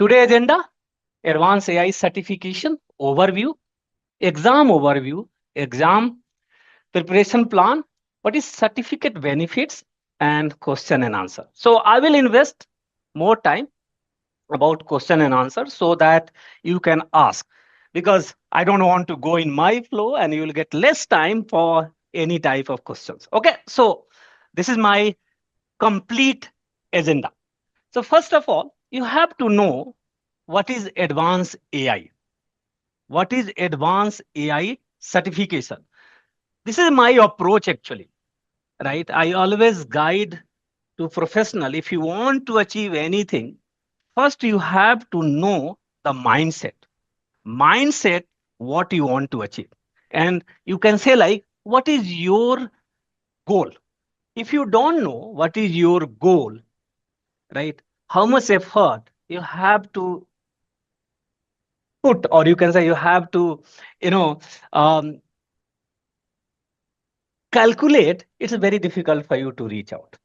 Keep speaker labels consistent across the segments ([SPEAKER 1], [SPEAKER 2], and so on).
[SPEAKER 1] Today agenda, advanced AI certification overview, exam preparation plan, what is certificate benefits and question and answer. So I will invest more time about question and answer so that you can ask, because I don't want to go in my flow and you will get less time for any type of questions. Okay, so this is my complete agenda. So first of all, you have to know what is advanced AI. What is advanced AI certification? This is my approach actually, right? I always guide to professional. If you want to achieve anything, first you have to know the mindset, what you want to achieve. And you can say like, what is your goal? If you don't know what is your goal, right? How much effort you have to put, or you can say you have to, you know, um, calculate, it's very difficult for you to reach out,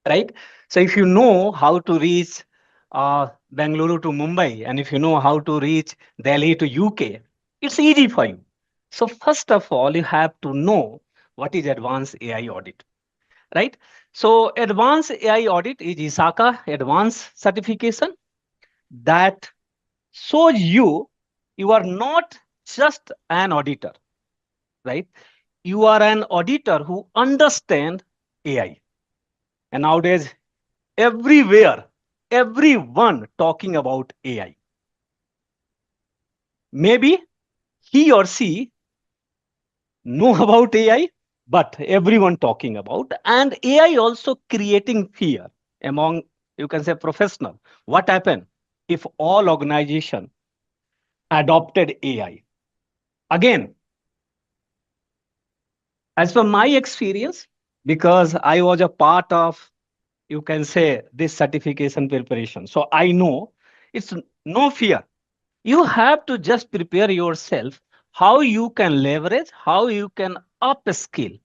[SPEAKER 1] right? So if you know how to reach Bangalore to Mumbai, and if you know how to reach Delhi to UK, it's easy for you. So first of all, you have to know what is advanced AI audit, right? So advanced AI audit is ISACA advanced certification that shows you are not just an auditor, right? You are an auditor who understand AI. And nowadays, everywhere, everyone talking about AI. Maybe he or she know about AI, but everyone talking about, and AI also creating fear among, you can say, professional. What happened if all organization adopted AI? Again, as per my experience, because I was a part of, you can say, this certification preparation. So I know it's no fear. You have to just prepare yourself how you can leverage, how you can upskill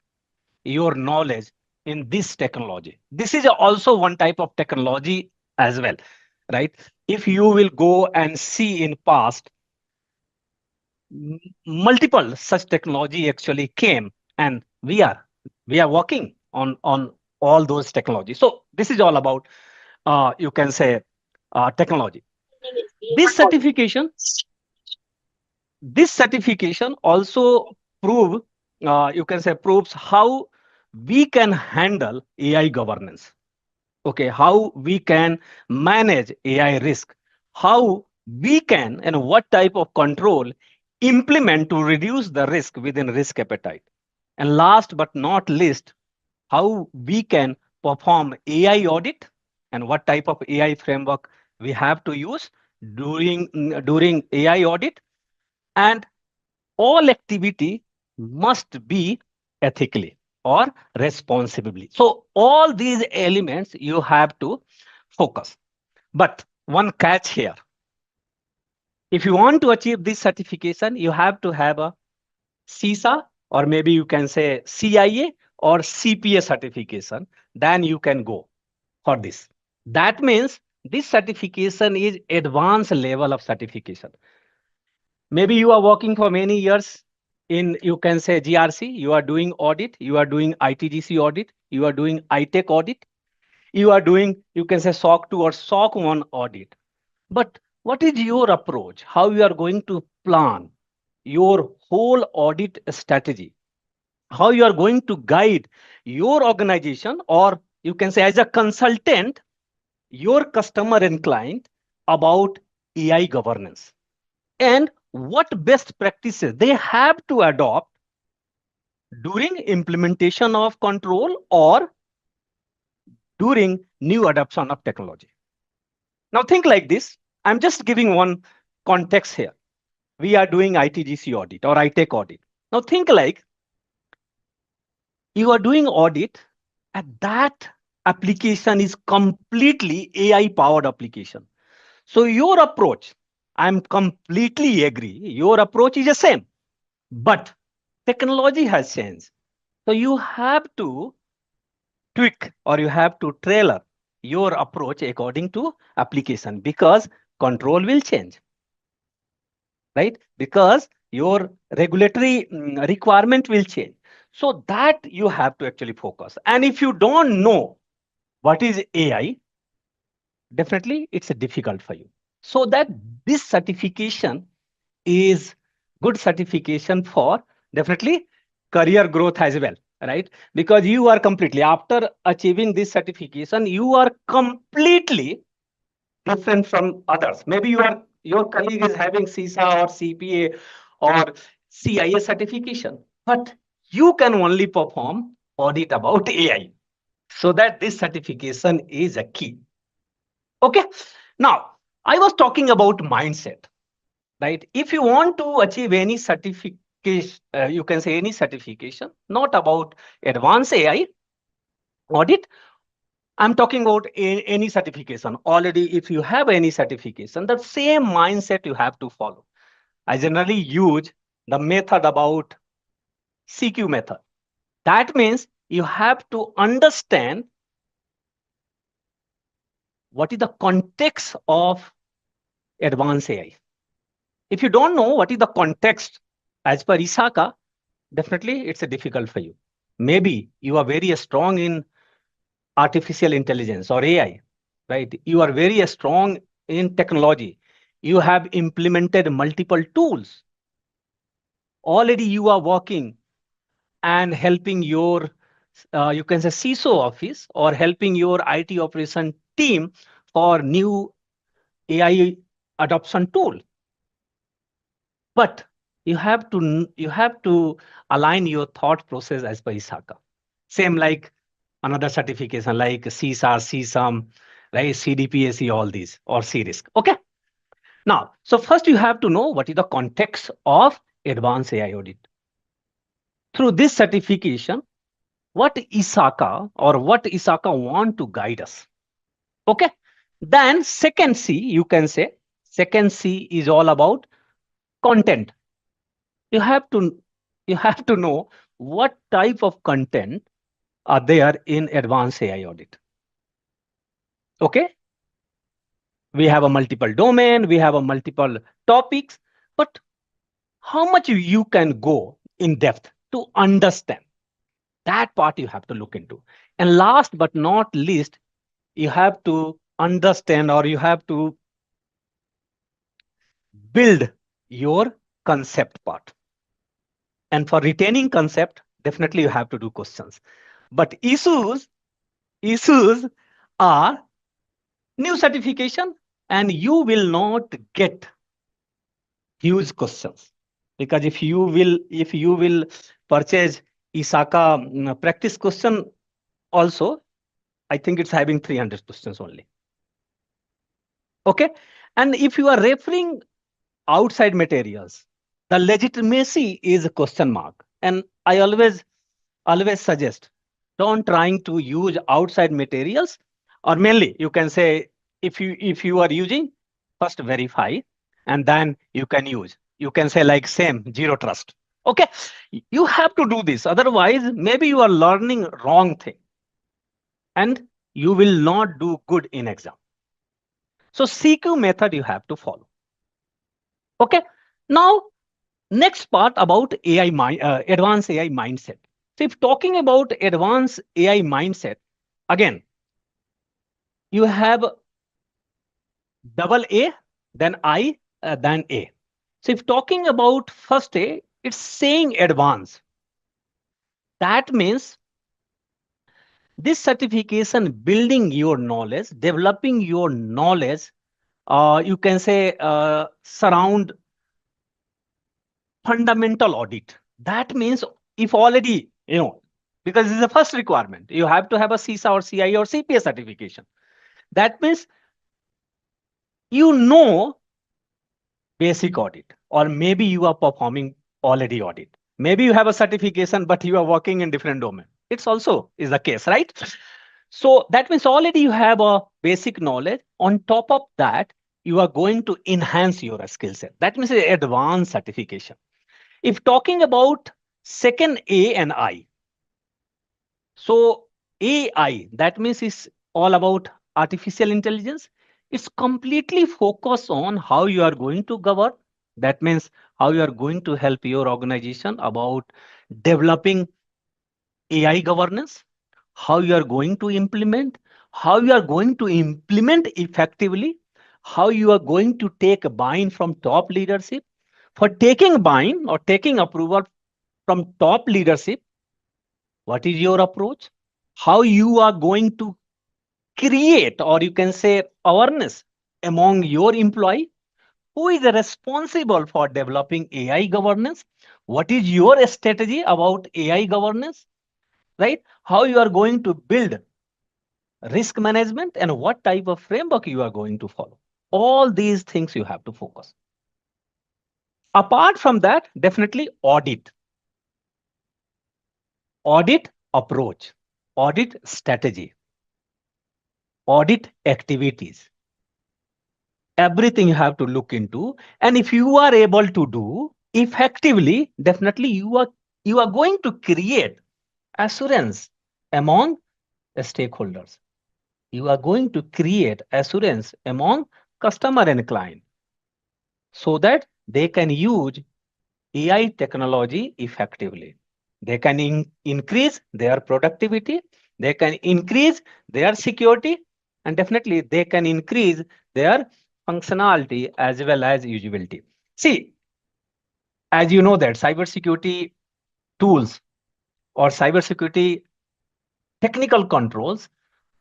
[SPEAKER 1] your knowledge in this technology. This is also one type of technology as well, right? If you will go and see in past, multiple such technology actually came, and we are working on all those technologies. So this is all about you can say technology. This certification, this certification also prove you can say proves how we can handle AI governance. Okay, how we can manage AI risk, how we can and what type of control implement to reduce the risk within risk appetite. And last but not least, how we can perform AI audit and what type of AI framework we have to use during AI audit. And all activity must be ethically or responsibly. So all these elements you have to focus. But one catch here. If you want to achieve this certification, you have to have a CISA, or maybe you can say CIA or CPA certification. Then you can go for this. That means this certification is advanced level of certification. Maybe you are working for many years in, you can say, GRC, you are doing audit, you are doing ITGC audit, you are doing ITech audit, you are doing, you can say, SOC 2 or SOC 1 audit. But what is your approach? How you are going to plan your whole audit strategy? How you are going to guide your organization, or you can say as a consultant, your customer and client about AI governance? And what best practices they have to adopt during implementation of control or during new adoption of technology. Now think like this. I'm just giving one context here. We are doing ITGC audit or ITech audit. Now think like you are doing audit, and that application is completely AI powered application. So your approach, I'm completely agree. Your approach is the same, but technology has changed. So you have to tweak or you have to tailor your approach according to application, because control will change, right? Because your regulatory requirement will change. So that you have to actually focus. And if you don't know what is AI, definitely it's difficult for you. So that this certification is good certification for definitely career growth as well, right? Because you are completely, after achieving this certification, you are completely different from others. Maybe your colleague is having CISA or CPA or CIA certification, but you can only perform audit about AI. So that this certification is a key. Okay. Now, I was talking about mindset, right? If you want to achieve any certification, you can say any certification, not about advanced AI audit. I'm talking about any certification. Already, if you have any certification, the same mindset you have to follow. I generally use the method about CQ method. That means you have to understand what is the context of advanced AI. If you don't know what is the context as per ISACA, definitely it's difficult for you. Maybe you are very strong in artificial intelligence or AI, right? You are very strong in technology. You have implemented multiple tools. Already you are working and helping your, you can say CISO office or helping your IT operation team for new AI adoption tool. But you have to align your thought process as per ISACA. Same like another certification like CISA, CSAM, right? CDPAC, all these or CRISC. Okay. Now, so first you have to know what is the context of advanced AI audit. Through this certification, what ISACA or what ISACA want to guide us. Okay. Then second C, you can say, second C is all about content. You have to know what type of content are there in advanced AI audit. Okay. We have a multiple domain, we have a multiple topics, but how much you can go in depth to understand that part you have to look into. And last but not least, you have to understand or you have to build your concept part. And for retaining concept, definitely you have to do questions. But issues are new certification and you will not get huge questions. Because if you will purchase ISACA practice question also, I think it's having 300 questions only. Okay. And if you are referring outside materials, the legitimacy is a question mark. And I always suggest don't trying to use outside materials, or mainly you can say if you are using, first verify and then you can use. You can say like same zero trust. Okay. You have to do this. Otherwise, maybe you are learning wrong thing and you will not do good in exam. So CQ method you have to follow. Okay. Now, next part about advanced AI mindset. So if talking about advanced AI mindset, again, you have double A, then I, then A. So if talking about first A, it's saying advanced. That means this certification building your knowledge, developing your knowledge, you can say surround fundamental audit. That means if already, because this is the first requirement, you have to have a CISA or CIA or CPA certification. That means you know basic audit, or maybe you are performing already audit. Maybe you have a certification, but you are working in different domain. It's also is the case, right? So that means already you have a basic knowledge. On top of that, you are going to enhance your skill set. That means advanced certification. If talking about second A and I, so AI, that means it's all about artificial intelligence. It's completely focused on how you are going to govern. That means how you are going to help your organization about developing AI governance, how you are going to implement, how you are going to implement effectively, how you are going to take a buy-in from top leadership. For taking buy-in or taking approval from top leadership, what is your approach? How you are going to create, or you can say, awareness among your employee? Who is responsible for developing AI governance? What is your strategy about AI governance? Right? How you are going to build risk management and what type of framework you are going to follow. All these things you have to focus. Apart from that, definitely audit approach, audit strategy, audit activities. Everything you have to look into. And if you are able to do effectively, definitely you are going to create assurance among stakeholders. You are going to create assurance among customer and client so that they can use AI technology effectively. They can increase their productivity, they can increase their security, and definitely they can increase their functionality as well as usability. See, as you know that cybersecurity tools or cybersecurity technical controls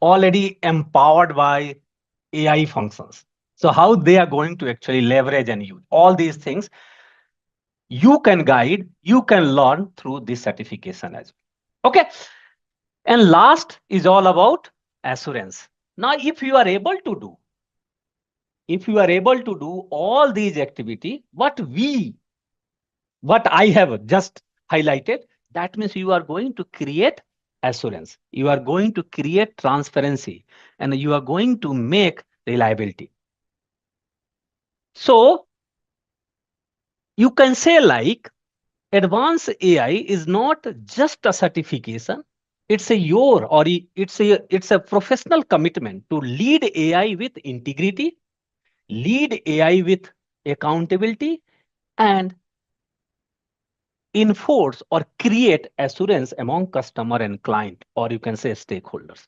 [SPEAKER 1] already empowered by AI functions. So how they are going to actually leverage and use all these things, you can guide, you can learn through this certification as well. Okay. And last is all about assurance. Now, if you are able to do all these activity, what I have just highlighted, that means you are going to create assurance. You are going to create transparency and you are going to make reliability. So you can say like advanced AI is not just a certification. It's a professional commitment to lead AI with integrity, lead AI with accountability, and enforce or create assurance among customer and client, or you can say stakeholders.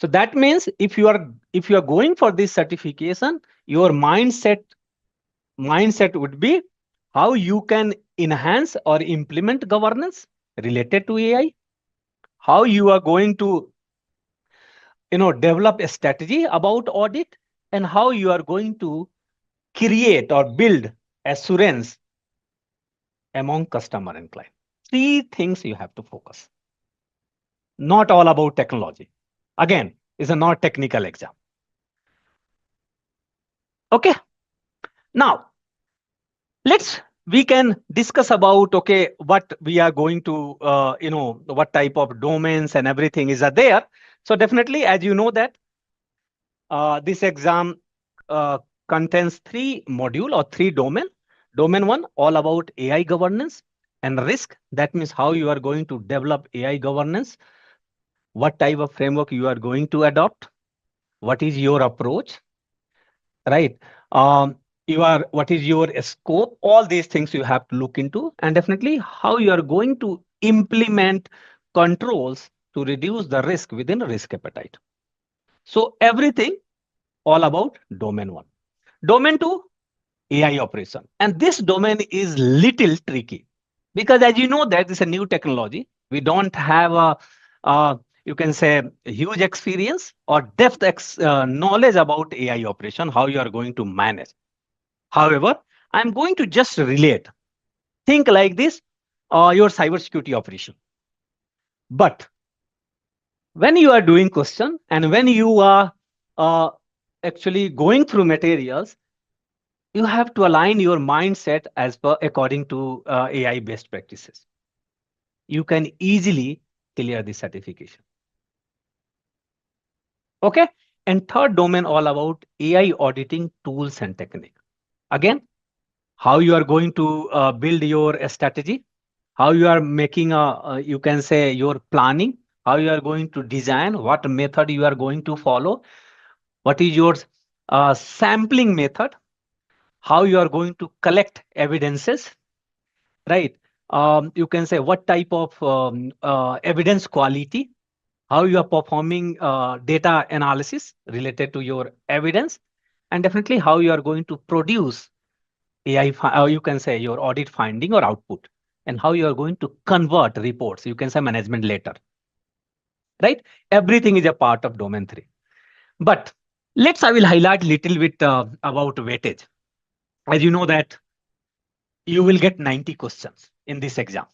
[SPEAKER 1] So that means if you are going for this certification, your mindset would be how you can enhance or implement governance related to AI, how you are going to develop a strategy about audit, and how you are going to create or build assurance among customer and client. Three things you have to focus. Not all about technology. Again, it's a not technical exam. Okay. Now, we can discuss about, okay, what we are going to, what type of domains and everything is there. So definitely, as you know that this exam contains three module or three domain. Domain one, all about AI governance and risk. That means how you are going to develop AI governance, what type of framework you are going to adopt, what is your approach, right? What is your scope? All these things you have to look into, and definitely how you are going to implement controls to reduce the risk within risk appetite. So everything all about domain one. Domain two, AI operation. And this domain is little tricky because as you know that is a new technology. We don't have you can say huge experience or depth knowledge about AI operation, how you are going to manage. However, I'm going to just relate. Think like this, your cybersecurity operation. But when you are doing question and when you are uh, actually going through materials, you have to align your mindset as per according to AI best practices. You can easily clear the certification. Okay. And third domain all about AI auditing tools and technique. Again, how you are going to build your strategy, how you are making you can say your planning, how you are going to design, what method you are going to follow, what is your sampling method, how you are going to collect evidences, right? You can say what type of evidence quality, how you are performing data analysis related to your evidence, and definitely how you are going to produce you can say your audit finding or output, and how you are going to convert reports, you can say management letter, right? Everything is a part of domain 3. But I will highlight little bit about weightage. As you know that you will get 90 questions in this exam.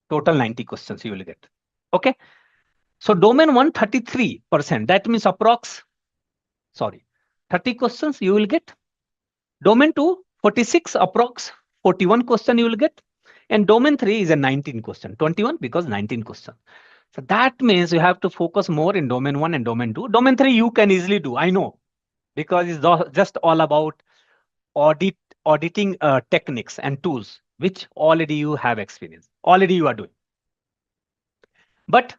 [SPEAKER 1] Total 90 questions you will get. Okay. So domain 1, 33%. That means approx, 30 questions you will get. Domain 2, 46, approx 41 question you will get. And domain 3 is a 19 question, 21 because 19 question. So that means you have to focus more in domain 1 and domain 2. Domain 3 you can easily do, I know, because it's just all about auditing techniques and tools, which already you have experience, already you are doing. But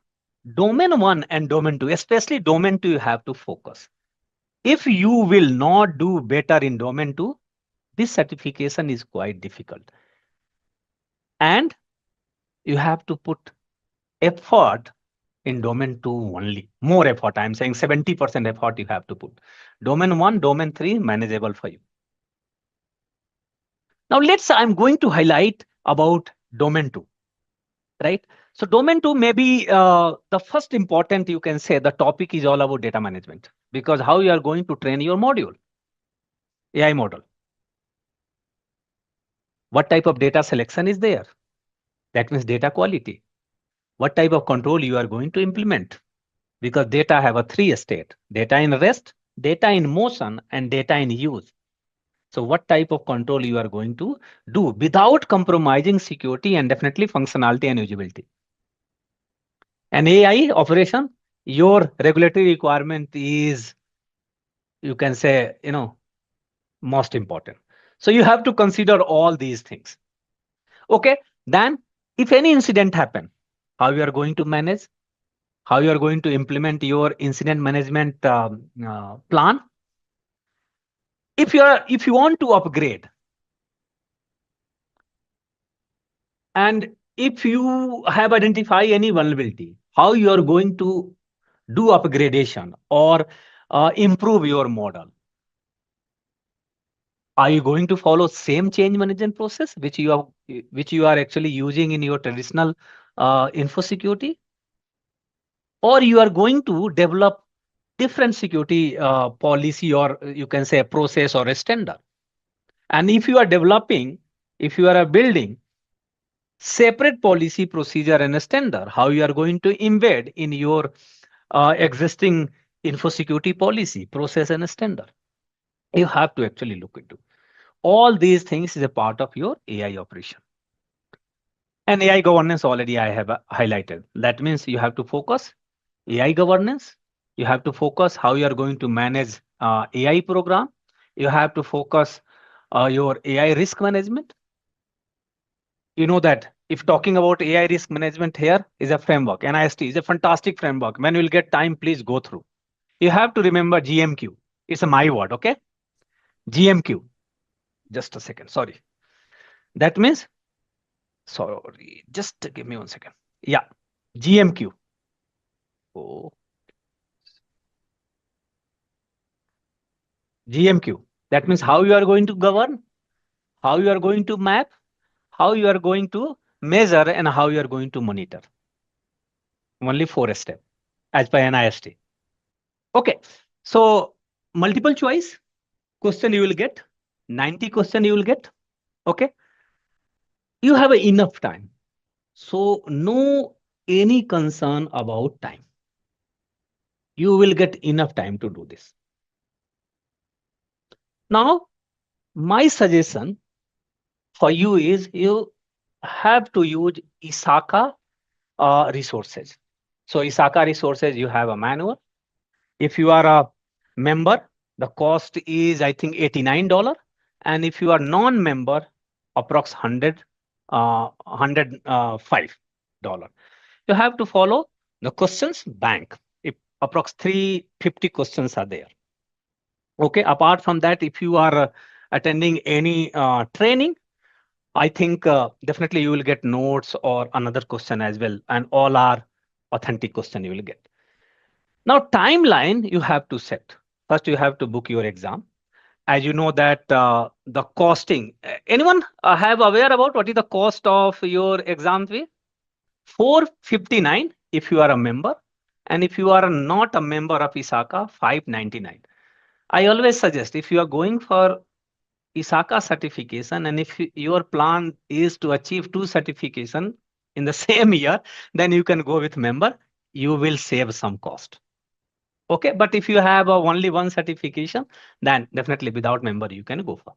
[SPEAKER 1] domain 1 and domain 2, especially domain 2, you have to focus. If you will not do better in domain 2, this certification is quite difficult. And you have to put effort in domain 2 only. More effort. I'm saying 70% effort you have to put. Domain 1, domain 3, manageable for you. Now I'm going to highlight about domain 2, right? So domain 2 may be the first important, you can say the topic is all about data management, because how you are going to train your module, AI model. What type of data selection is there? That means data quality. What type of control you are going to implement? Because data have a 3 state: data in rest, data in motion, and data in use. So what type of control you are going to do without compromising security and definitely functionality and usability? An AI operation, your regulatory requirement is, you can say, most important. So you have to consider all these things. Okay, then if any incident happen, how you are going to manage, how you are going to implement your incident management plan. If you want to upgrade, and if you have identified any vulnerability, how you are going to do upgradation or improve your model? Are you going to follow same change management process which you are actually using in your traditional info security, or you are going to develop different security policy, or you can say a process or a standard? And if you are developing, if you are building separate policy, procedure, and a standard, how you are going to embed in your existing info security policy, process, and a standard? You have to actually look into all these things is a part of your AI operation. And AI governance already I have highlighted. That means you have to focus AI governance. You have to focus how you are going to manage AI program. You have to focus your AI risk management. You know that if talking about AI risk management, here is a framework. NIST is a fantastic framework. When you will get time, please go through. You have to remember GMQ. It's a my word, okay? GMQ. Just a second, sorry. That means, sorry, just give me 1 second. Yeah, GMQ. Oh. GMQ. That means how you are going to govern, how you are going to map, how you are going to measure, and how you are going to monitor. Only 4 steps as per NIST. Okay, so multiple choice question you will get, 90 question you will get. Okay, you have enough time, so no any concern about time. You will get enough time to do this. Now, my suggestion for you is you have to use ISACA resources. So ISACA resources, you have a manual. If you are a member, the cost is, I think, $89. And if you are non-member, approx $105. You have to follow the questions bank. If approx 350 questions are there. Okay, apart from that, if you are attending any training, I think definitely you will get notes or another question as well, and all are authentic question you will get. Now, timeline you have to set. First, you have to book your exam. As you know that the costing, anyone have aware about what is the cost of your exam fee? 459 if you are a member, and if you are not a member of ISACA, 599. I always suggest if you are going for ISACA certification and if your plan is to achieve two certification in the same year, then you can go with member. You will save some cost. Okay, but if you have only one certification, then definitely without member you can go for.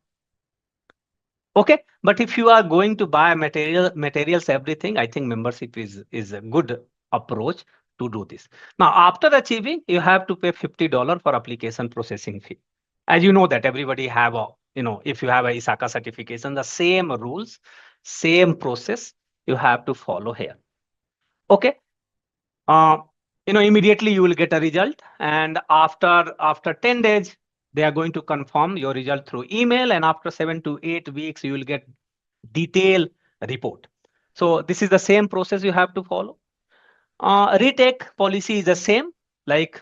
[SPEAKER 1] Okay, but if you are going to buy materials, everything, I think membership is a good approach to do this. Now, after achieving, you have to pay $50 for application processing fee. As you know that everybody have a, if you have a ISACA certification, the same rules, same process you have to follow here. Okay. Uh, immediately you will get a result, and after 10 days, they are going to confirm your result through email, and after 7 to 8 weeks, you will get detailed report. So this is the same process you have to follow. Retake policy is the same, like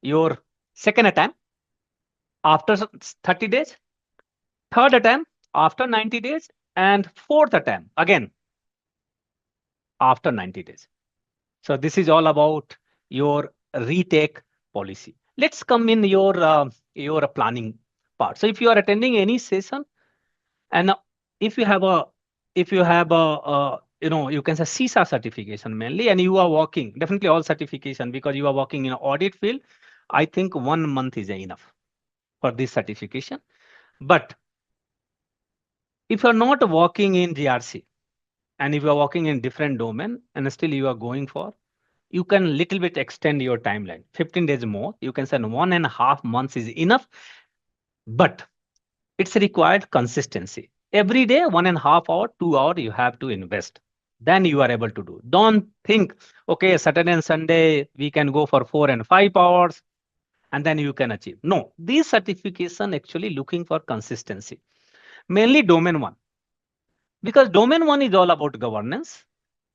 [SPEAKER 1] your second attempt after 30 days, third attempt after 90 days, and fourth attempt again after 90 days. So this is all about your retake policy. Let's come in your planning part. So if you are attending any session, and if you have a you can say CISA certification mainly, and you are working, definitely all certification, because you are working in audit field, I think 1 month is enough for this certification. But if you're not working in GRC, and if you are working in different domain and still you are going for, you can little bit extend your timeline, 15 days more. You can say 1.5 months is enough, but it's required consistency. Every day, 1.5 hour, 2 hour, you have to invest. Then you are able to do. Don't think, okay, Saturday and Sunday, we can go for 4 and 5 hours, and then you can achieve. No, these certification actually looking for consistency, mainly domain one. Because domain one is all about governance.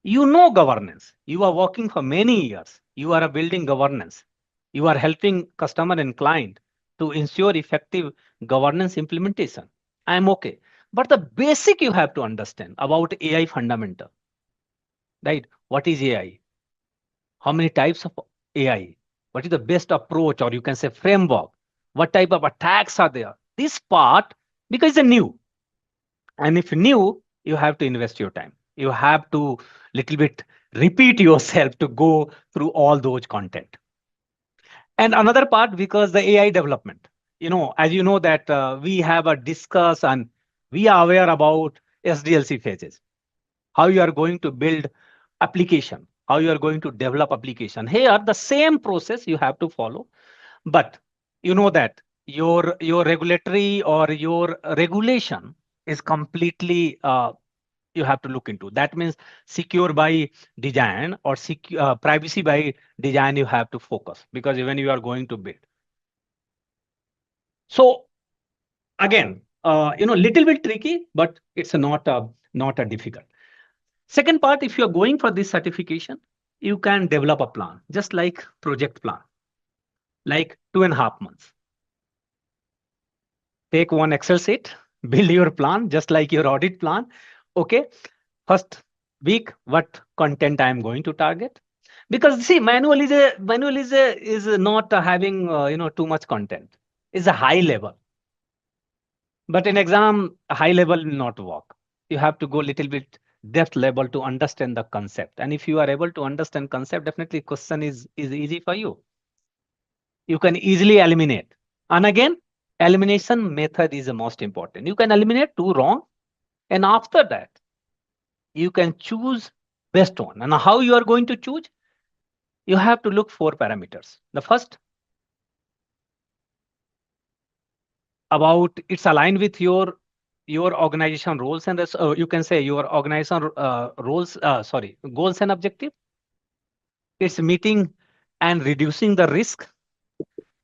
[SPEAKER 1] You know governance. You are working for many years. You are building governance. You are helping customer and client to ensure effective governance implementation. I am okay. But the basic you have to understand about AI fundamental, right? What is AI? How many types of AI? What is the best approach, or you can say framework? What type of attacks are there? This part, because it's new. And if new, you have to invest your time. You have to little bit repeat yourself to go through all those content. And another part, because the AI development, as you know that we have a discuss and we are aware about SDLC phases, how you are going to build application, how you are going to develop application. Here, the same process you have to follow, but you know that your regulatory or your regulation is completely you have to look into. That means secure by design or privacy by design you have to focus, because when you are going to build. So again, little bit tricky, but it's not a difficult. Second part, if you're going for this certification, you can develop a plan, just like project plan, like 2.5 months. Take one Excel sheet, build your plan, just like your audit plan. Okay, first week, what content I am going to target? Because see, manual is not having too much content. It's a high level, but in exam, high level will not work. You have to go little bit depth level to understand the concept. And if you are able to understand concept, definitely question is easy for you. You can easily eliminate. And again, elimination method is the most important. You can eliminate two wrong, and after that, you can choose best one. And how you are going to choose? You have to look 4 parameters. The first, about it's aligned with your organization roles, and you can say your organization goals and objective. It's meeting and reducing the risk.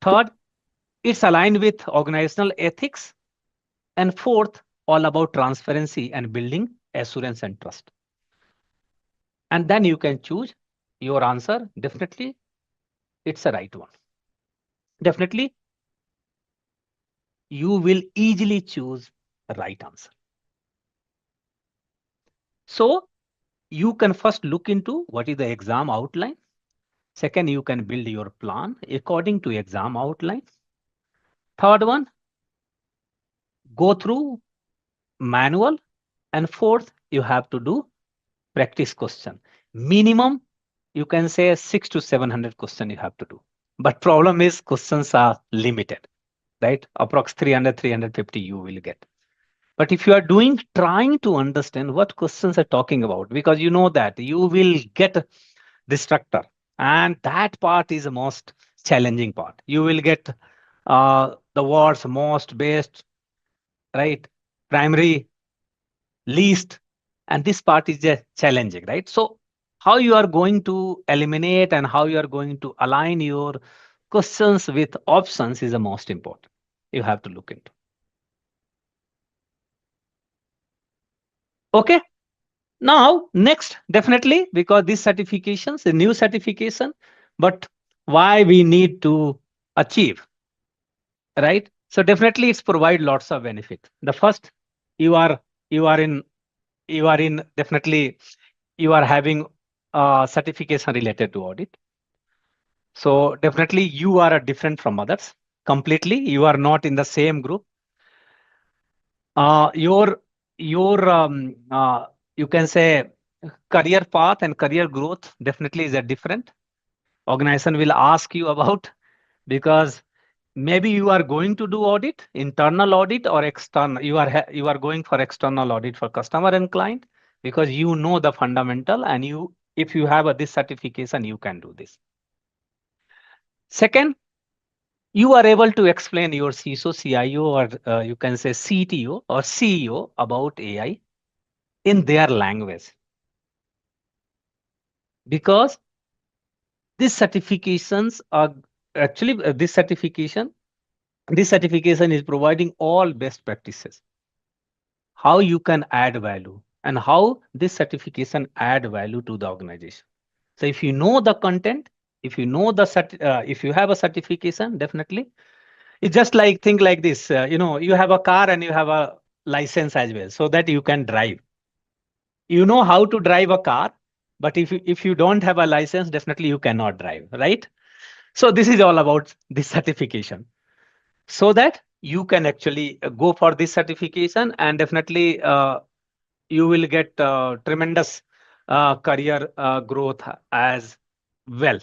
[SPEAKER 1] Third, it's aligned with organizational ethics. And fourth, all about transparency and building assurance and trust. And then you can choose your answer. Definitely, it's a right one. Definitely, you will easily choose the right answer. So you can first look into what is the exam outline. Second, you can build your plan according to exam outline. Third one, go through manual. And fourth, you have to do practice question. Minimum, you can say 600 to 700 question you have to do. But problem is questions are limited, right? Approx 300, 350 you will get. But if you are trying to understand what questions are talking about, because you know that you will get distractor. And that part is the most challenging part. You will get the words most, best, right? Primary, least, and this part is just challenging, right? So how you are going to eliminate and how you are going to align your questions with options is the most important. You have to look into. Okay. Now, next, definitely, because this certification is a new certification, but why we need to achieve, right? So definitely it's provide lots of benefit. The first, you are you are in definitely you are having certification related to audit. So definitely you are different from others completely. You are not in the same group. Your you can say career path and career growth definitely is a different. Organization will ask you about, because maybe you are going to do audit, internal audit or external. You are going for external audit for customer and client, because you know the fundamental, and if you have this certification, you can do this. Second, you are able to explain your CISO, CIO, or you can say CTO or CEO about AI in their language. Because these certifications are actually this certification is providing all best practices, how you can add value and how this certification add value to the organization. So if you know the content, if you know if you have a certification, definitely it's just like think like this. You have a car and you have a license as well, so that you can drive. You know how to drive a car, but if you don't have a license, definitely you cannot drive, right? So this is all about this certification, so that you can actually go for this certification, and definitely you will get tremendous career growth as well.